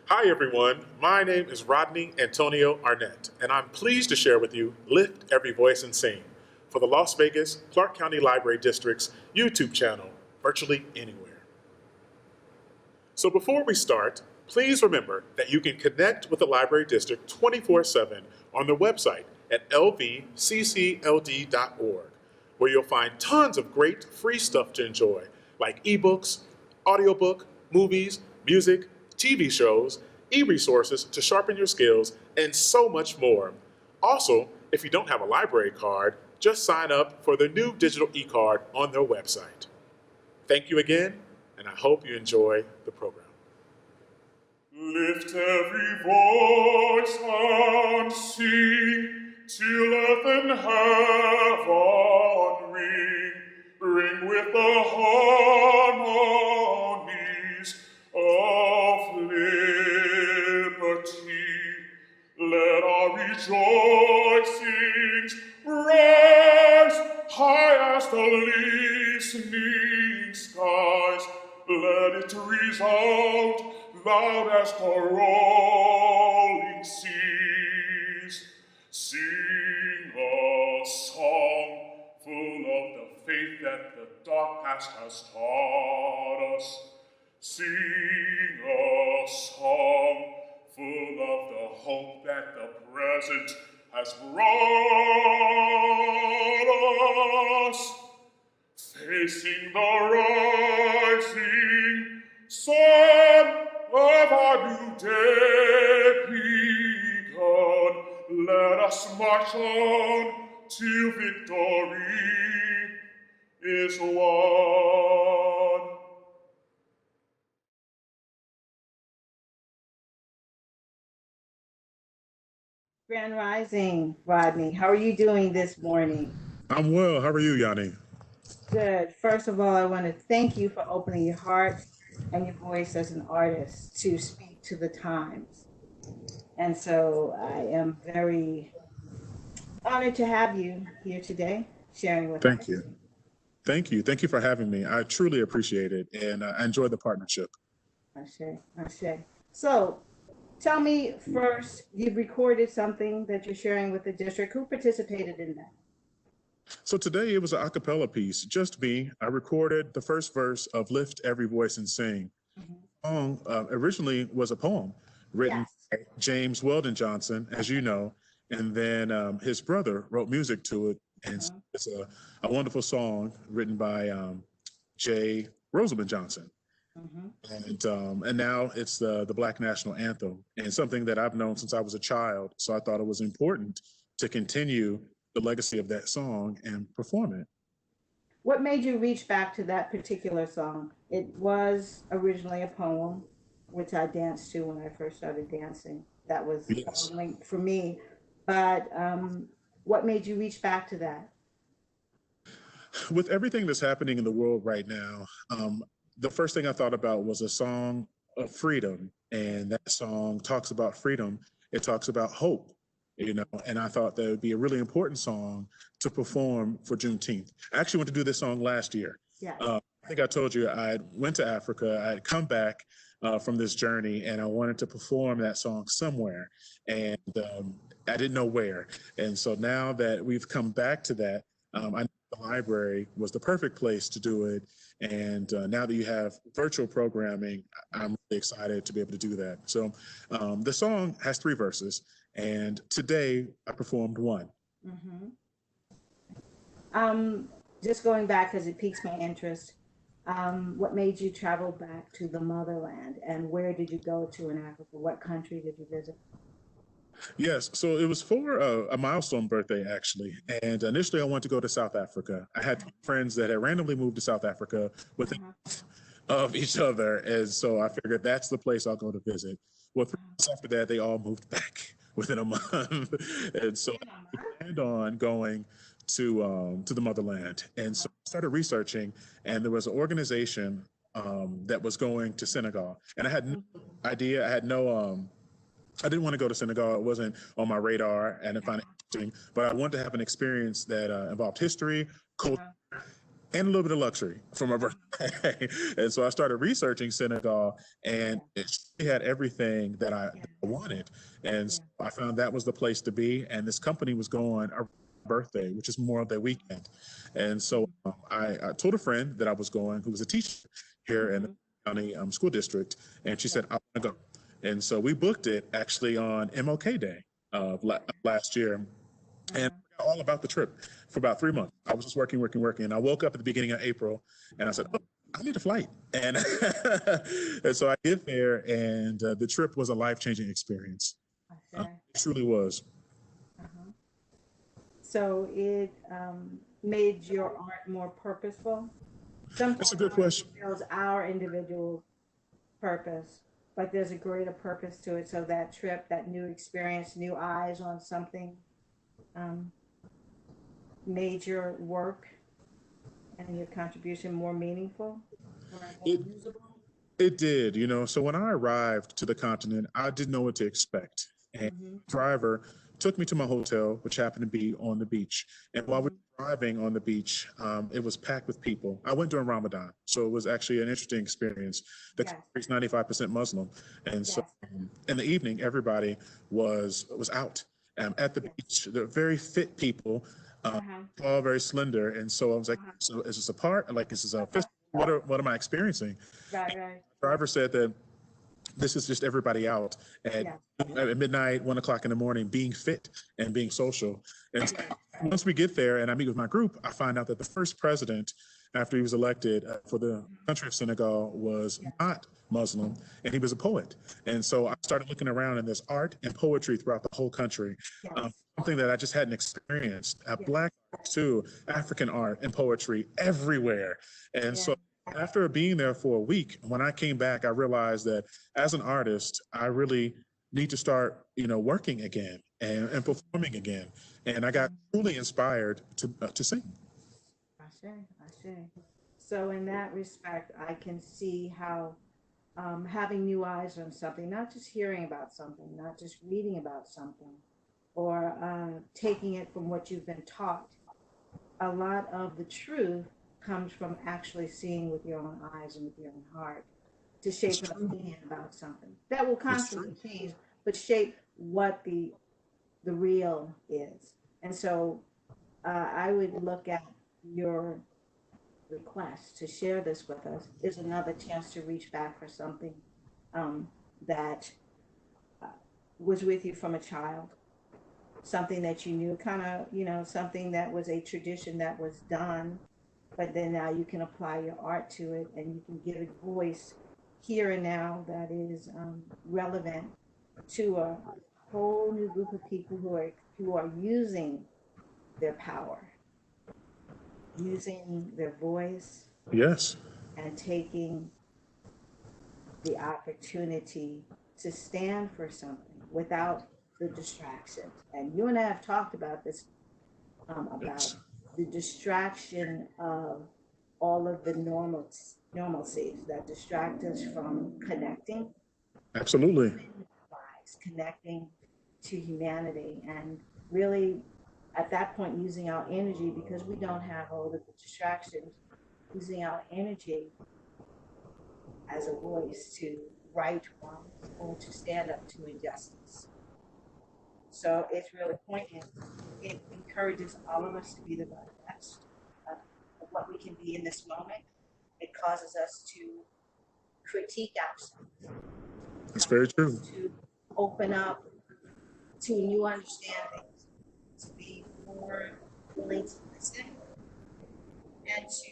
Hi, everyone. My name is Rodney Antonio Arnett, and I'm pleased to share with you Lift Every Voice and Sing for the Las Vegas Clark County Library District's YouTube channel, virtually anywhere. So before we start, please remember that you can connect with the Library District 24/7 on their website at lvccld.org, where you'll find tons of great free stuff to enjoy, like ebooks, audiobook, movies, music, TV shows, e-resources to sharpen your skills, and so much more. Also, if you don't have a library card, just sign up for the new digital e-card on their website. Thank you again, and I hope you enjoy the program. Lift every voice and sing till earth and heaven ring with the harmonies of liberty. Let our rejoicings rise high as the listening skies. Let it resound loud as the rolling seas. Sing a song full of the faith that the dark past has taught us. Sing a song full of the hope that the present has brought us. Facing the rising sun of our new day begun, let us march on till victory is won. Grand Rising, Rodney. How are you doing this morning? I'm well. How are you, Yanni? Good. First of all, I want to thank you for opening your heart and your voice as an artist to speak to the times. And so I am very honored to have you here today sharing with Thank us. you. Thank you. Thank you for having me. I truly appreciate it, and I enjoy the partnership. Ashe. So tell me first, you've recorded something that you're sharing with the district. Who participated in that? So today it was an a cappella piece, just me. I recorded the first verse of Lift Every Voice and Sing. The song originally was a poem written Yes. by James Weldon Johnson, as you know, and then his brother wrote music to it. And so it's a wonderful song written by J. Rosamond Johnson. And now it's the Black National Anthem, and something that I've known since I was a child. So I thought it was important to continue the legacy of that song and perform it. What made you reach back to that particular song? It was originally a poem, which I danced to when I first started dancing. That was Yes. only for me. But what made you reach back to that? With everything that's happening in the world right now, the first thing I thought about was a song of freedom. And that song talks about freedom. It talks about hope, and I thought that would be a really important song to perform for Juneteenth. I actually went to do this song last year. Yeah. I think I told you I went to Africa. I had come back from this journey, and I wanted to perform that song somewhere, and I didn't know where. And so now that we've come back to that, I know the library was the perfect place to do it. And now that you have virtual programming, I'm really excited to be able to do that. So the song has 3 verses, and today I performed one. Just going back because it piques my interest. What made you travel back to the motherland, and where did you go to in Africa? What country did you visit? Yes, so it was for a milestone birthday, actually. And initially, I wanted to go to South Africa. I had friends that had randomly moved to South Africa within of each other. And so I figured that's the place I'll go to visit. Well, 3 months after that, they all moved back within a month. And so I planned on going to the motherland. And so I started researching, and there was an organization that was going to Senegal. And I had no idea, I didn't want to go to Senegal. It wasn't on my radar, and I find it interesting. But I wanted to have an experience that involved history, culture, and a little bit of luxury for my birthday. And so I started researching Senegal, and it had everything that I wanted. And so I found that was the place to be. And this company was going a birthday, which is Memorial Day weekend. And so I told a friend that I was going, who was a teacher here in the county school district, and she said, I want to go. And so we booked it actually on MLK Day of last year. And I forgot all about the trip for about 3 months. I was just working. And I woke up at the beginning of April and I said, oh, I need a flight. And, and so I get there, and the trip was a life-changing experience. It truly was. So it made your art more purposeful? Sometimes that's a good question. It fulfills our individual purpose, but there's a greater purpose to it. So that trip, that new experience, new eyes on something, made your work and your contribution more meaningful or more usable? It did, you know. So when I arrived to the continent, I didn't know what to expect. And the driver took me to my hotel, which happened to be on the beach. And while we were driving on the beach, it was packed with people. I went during Ramadan, so it was actually an interesting experience. The country is 95% Muslim. And so in the evening, everybody was out at the beach. They're very fit people, all very slender. And so I was like, so is this a part? Like, is this a festival? What am I experiencing? The driver said that this is just everybody out at midnight, 1 o'clock in the morning, being fit and being social. And so once we get there and I meet with my group, I find out that the first president, after he was elected for the country of Senegal, was not Muslim, and he was a poet. And so I started looking around, and there's art and poetry throughout the whole country. Something that I just hadn't experienced. Black art too, African art and poetry everywhere. And so after being there for a week, when I came back, I realized that as an artist, I really need to start, working again and performing again. And I got truly inspired to sing. I see. So in that respect, I can see how having new eyes on something, not just hearing about something, not just reading about something, or taking it from what you've been taught, a lot of the truth comes from actually seeing with your own eyes and with your own heart to shape an opinion about something that will constantly change, but shape what the real is. And so I would look at your request to share this with us is another chance to reach back for something that was with you from a child, something that you knew, something that was a tradition that was done, but then now you can apply your art to it and you can give it voice here and now that is relevant to a whole new group of people who are using their power, using their voice, and taking the opportunity to stand for something without the distractions. And you and I have talked about this, about the distraction of all of the normalcies that distract us from connecting. Absolutely. Connecting to humanity, and really at that point using our energy, because we don't have all of the distractions, using our energy as a voice to right wrongs or to stand up to injustice. So it's really poignant. It encourages all of us to be the very best of what we can be in this moment. It causes us to critique ourselves. That's very true. To open up to new understandings, to be more willing to listen, and to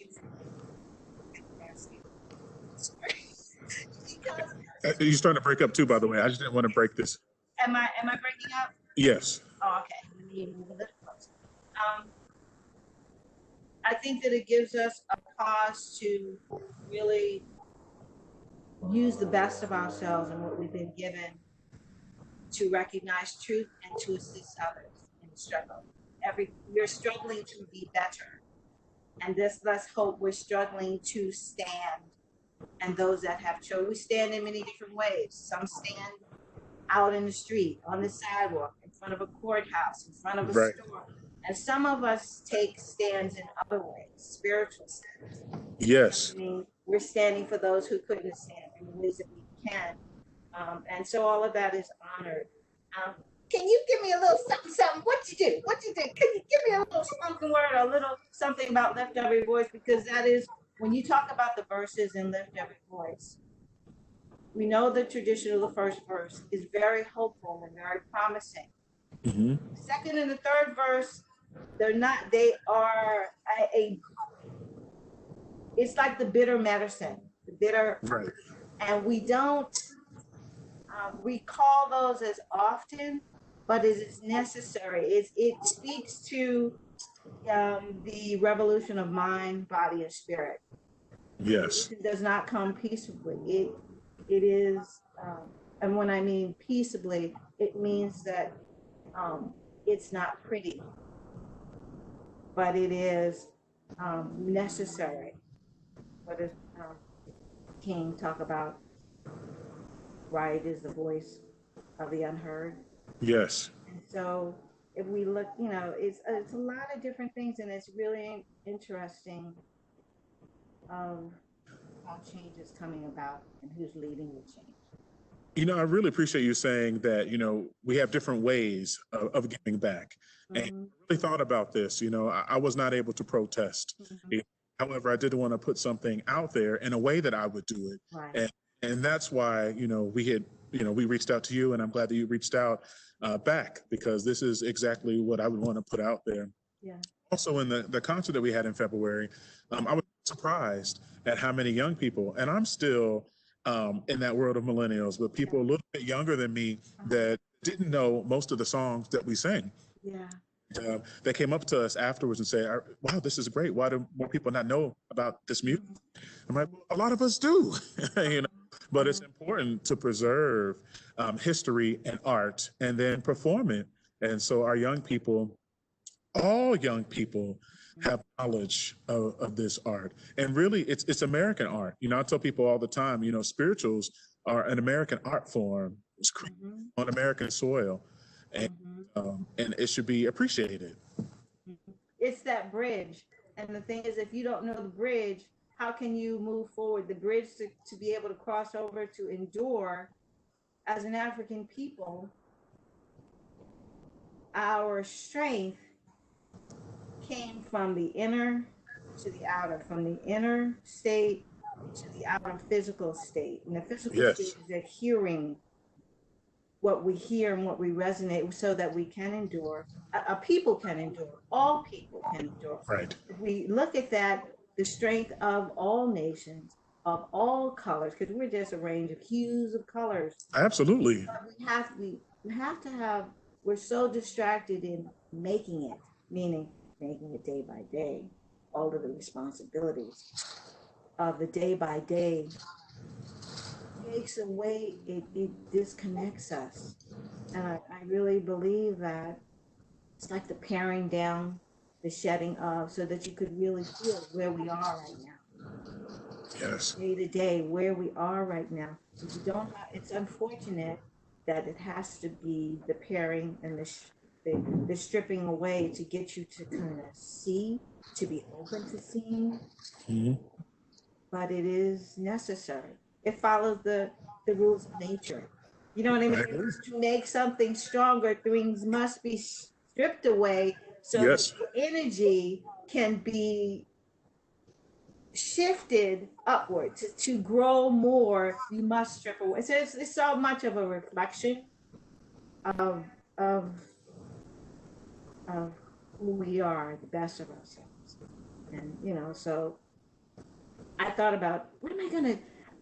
You're starting to break up too, by the way. I just didn't want to break this. Am I breaking up? Yes. Oh, okay. Let me move a little closer. I think that it gives us a cause to really use the best of ourselves and what we've been given to recognize truth and to assist others in the struggle. We're struggling to be better. And let's hope we're struggling to stand. And those that have chosen, we stand in many different ways. Some stand out in the street, on the sidewalk, in front of a courthouse, in front of a store. And some of us take stands in other ways, spiritual stands. Yes. I mean, we're standing for those who couldn't stand in the ways that we can. And so all of that is honored. Um, can you give me a little something? What you do? What you do? Can you give me a little spoken word, a little something about Lift Every Voice? Because that is, when you talk about the verses in Lift Every Voice, we know the tradition of the first verse is very hopeful and very promising. Mm-hmm. The second and the third verse, they are it's like the bitter medicine, the bitter, Right. and we don't recall those as often, but it is necessary. It speaks to the revolution of mind, body, and spirit. Yes. It does not come peaceably. It is, and when I mean peaceably, it means that it's not pretty, but it is necessary. What does King talk about? Right is the voice of the unheard. Yes. And so if we look, it's a lot of different things, and it's really interesting of how change is coming about and who's leading the change. I really appreciate you saying that, we have different ways of giving back. And Mm-hmm. I really thought about this. I was not able to protest. Mm-hmm. However, I did want to put something out there in a way that I would do it. Right. And that's why, we reached out to you, and I'm glad that you reached out back, because this is exactly what I would want to put out there. Yeah. Also, in the concert that we had in February, I was surprised at how many young people, and I'm still in that world of millennials, but people a little bit younger than me that didn't know most of the songs that we sang. Yeah. They came up to us afterwards and say, "Wow, this is great. Why do more people not know about this music?" I'm like, well, a lot of us do, But it's important to preserve history and art, and then perform it. And so our young people, all young people, have knowledge of this art. And really, it's American art. I tell people all the time, spirituals are an American art form. It's created on American soil, and and it should be appreciated. It's that bridge. And the thing is, if you don't know the bridge, how can you move forward? The bridge to be able to cross over, to endure as an African people, our strength came from the inner to the outer, from the inner state to the outer physical state. And the physical state is that hearing what we hear and what we resonate, so that we can endure. A people can endure. All people can endure. Right. If we look at that, the strength of all nations, of all colors, because we're just a range of hues of colors. Absolutely. But we have to have, we're so distracted in making it, meaning making it day by day, all of the responsibilities of the day by day takes away, it disconnects us. And I really believe that it's like the paring down, the shedding of, so that you could really feel where we are right now. Yes. Day to day, where we are right now. If you don't have, it's unfortunate that it has to be the paring and the stripping away to get you to kind of see, to be open to seeing. But it is necessary. It follows the rules of nature. You know what I mean? To make something stronger, things must be stripped away, so that the energy can be shifted upward. To grow more, you must strip away. So it's so much of a reflection of who we are, the best of ourselves. And so I thought about,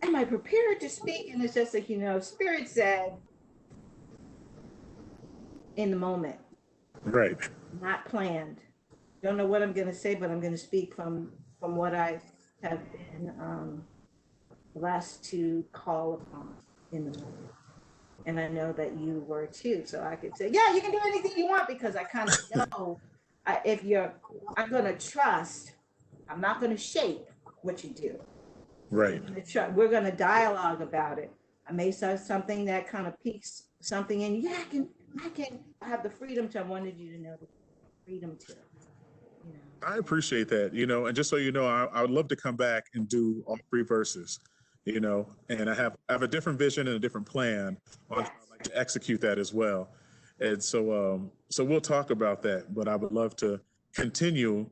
am I prepared to speak? And it's just like, Spirit said, in the moment. Right. Not planned. Don't know what I'm going to say, but I'm going to speak from what I have been blessed to call upon in the moment. And I know that you were too. So I could say, yeah, you can do anything you want, because I kind of know I'm going to trust, I'm not going to shape what you do. Right. We're going to dialogue about it. I may say something that kind of piques something in you. Yeah, I have the freedom to, I wanted you to know freedom to, I appreciate that, and just so you know, I would love to come back and do all three verses, and I have a different vision and a different plan on how I'd like to execute that as well. And so we'll talk about that, but I would love to continue,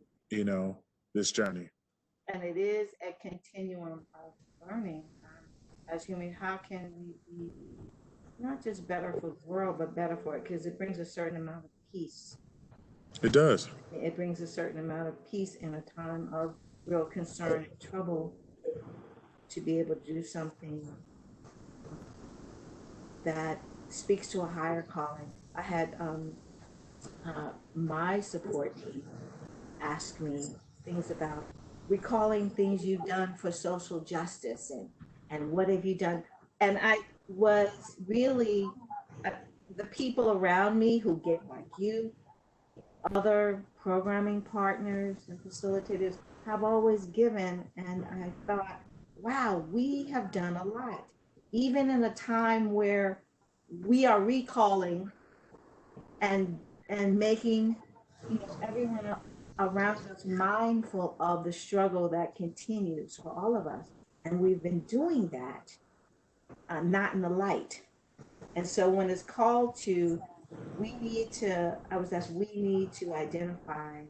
this journey. And it is a continuum of learning. As human, how can we be not just better for the world, but better for it? Because it brings a certain amount of peace. It does. It brings a certain amount of peace in a time of real concern and trouble, to be able to do something that speaks to a higher calling. I had my support team ask me things about recalling things you've done for social justice, and what have you done. And I was really, the people around me who get like you, other programming partners and facilitators have always given. And I thought, wow, we have done a lot, even in a time where we are recalling and making everyone around us mindful of the struggle that continues for all of us. And we've been doing that, not in the light. And so when it's called to, we need to identify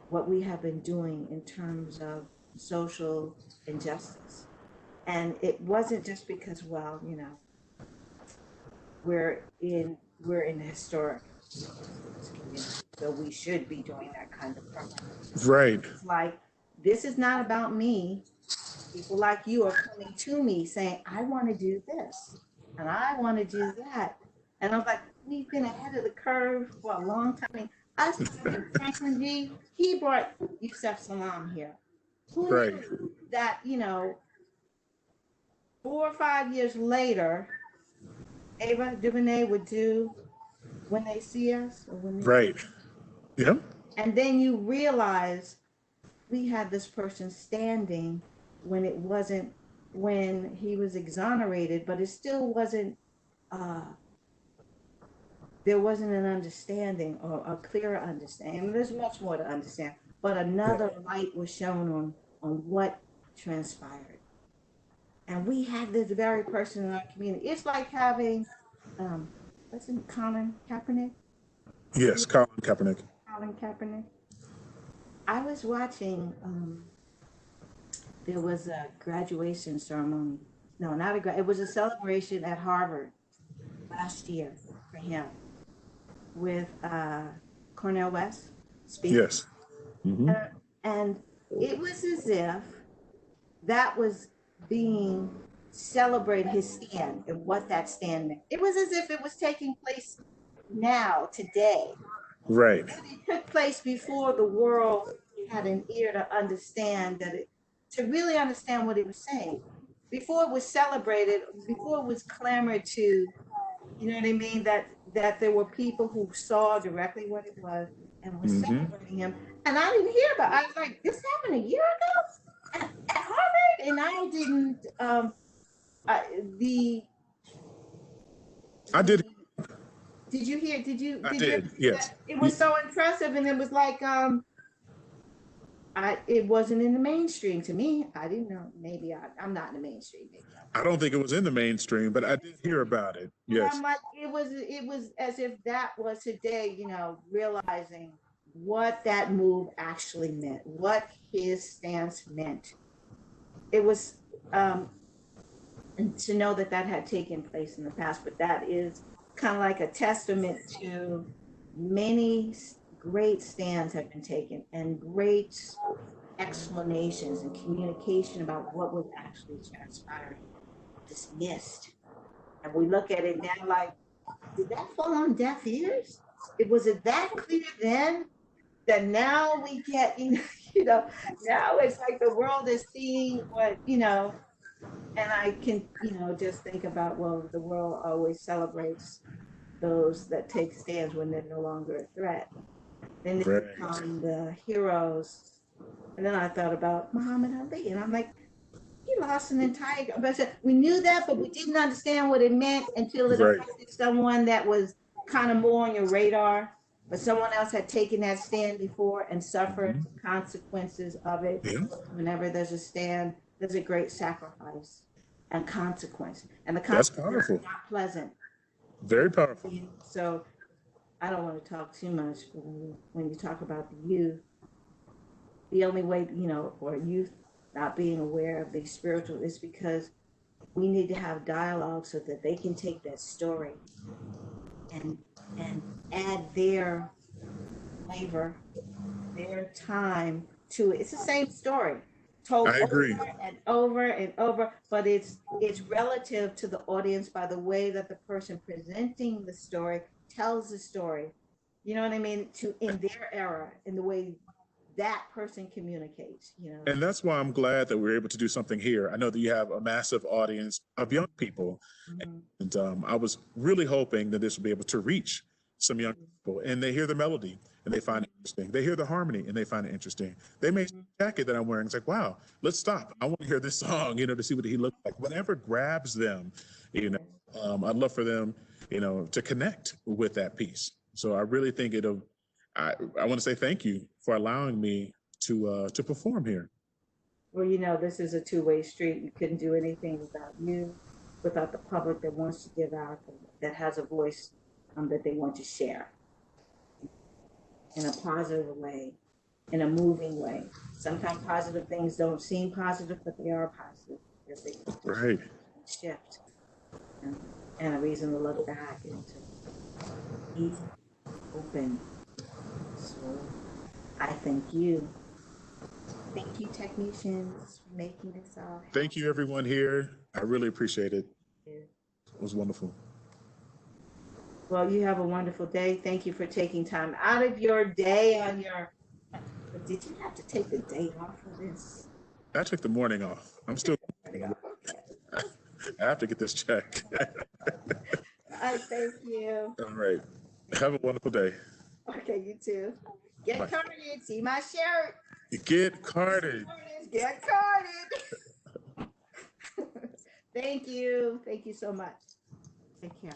what we have been doing in terms of social injustice. And it wasn't just because, well, we're in the historic community, so we should be doing that kind of program. Right. It's like, this is not about me. People like you are coming to me saying, I want to do this and I want to do that. And I was like, we've been ahead of the curve for a long time. I mean, us, Franklin G, he brought Yusef Salam here. Who knew that, 4 or 5 years later, Ava DuVernay would do When They See Us? Or when they Right. Yep. And then you realize we had this person standing when it wasn't, when he was exonerated, but it still wasn't, there wasn't an understanding or a clearer understanding. There's much more to understand, but another light was shown on what transpired. And we had this very person in our community. It's like having, what's it, Colin Kaepernick? Yes, Colin Kaepernick. Colin Kaepernick. I was watching, there was a graduation ceremony. No, not a it was a celebration at Harvard last year for him with Cornel West speaking. Yes. Mm-hmm. And it was as if that was being celebrated, his stand and what that stand meant. It was as if it was taking place now, today. Right. It took place before the world had an ear to understand to really understand what it was saying. Before it was celebrated, before it was clamored to, you know what I mean? That there were people who saw directly what it was and were celebrating him. And I didn't hear about it. I was like, this happened a year ago at Harvard? And I didn't, I did. Did you hear? I did. Yes. It was so impressive, and it was like, it wasn't in the mainstream to me. I didn't know. Maybe I'm not in the mainstream. Maybe I don't think it was in the mainstream, but I did hear about it. Yes. I'm like, it was as if that was today, realizing what that move actually meant, what his stance meant. It was, and to know that had taken place in the past, but that is kind of like a testament to many great stands have been taken and great explanations and communication about what was actually transpiring dismissed. And we look at it now like, did that fall on deaf ears? Was it that clear then that now we get, now it's like the world is seeing what, and I can, just think about, well, the world always celebrates those that take stands when they're no longer a threat. Then they become the heroes. And then I thought about Muhammad Ali, and I'm like, he lost an entire, we knew that, but we didn't understand what it meant until it affected someone that was kind of more on your radar. but someone else had taken that stand before and suffered Mhm. the consequences of it. Yeah, Whenever there's a stand, there's a great sacrifice and consequence, and the that's consequence powerful. is not pleasant. Very powerful. So I don't want to talk too much, but when you talk about the youth, the only way, for youth not being aware of the spiritual is because we need to have dialogue so that they can take that story and add their flavor, their time to it. It's the same story told I agree. over and over and over, but it's relative to the audience by the way that the person presenting the story tells the story. You know what I mean? To in their era, in the way that person communicates. And that's why I'm glad that we're able to do something here. I know that you have a massive audience of young people. Mhm. And I was really hoping that this would be able to reach some young people, and they hear the melody and they find it interesting. They hear the harmony and they find it interesting. They may see the jacket that I'm wearing. It's like, wow, let's stop. I want to hear this song, to see what he looks like. Whatever grabs them, I'd love for them, to connect with that piece. So I really think I want to say thank you for allowing me to perform here. Well, this is a two-way street. You couldn't do anything without you, without the public that wants to give out, that has a voice that they want to share in a positive way, in a moving way. Sometimes positive things don't seem positive, but they are positive because they Right. shift and, and a reason to look back and to be open. So I thank you. Thank you, technicians, for making this all Thank you, everyone here. I really appreciate it. happen. It was wonderful. Well, you have a wonderful day. Thank you for taking time out of your day but did you have to take the day off for this? I took the morning off. I'm still, Okay. I have to get this check. I thank you. All right. Have a wonderful day. Okay, you too. Get Bye. carded. See my shirt. Get carded. Get carded. Thank you. Thank you so much. Take care.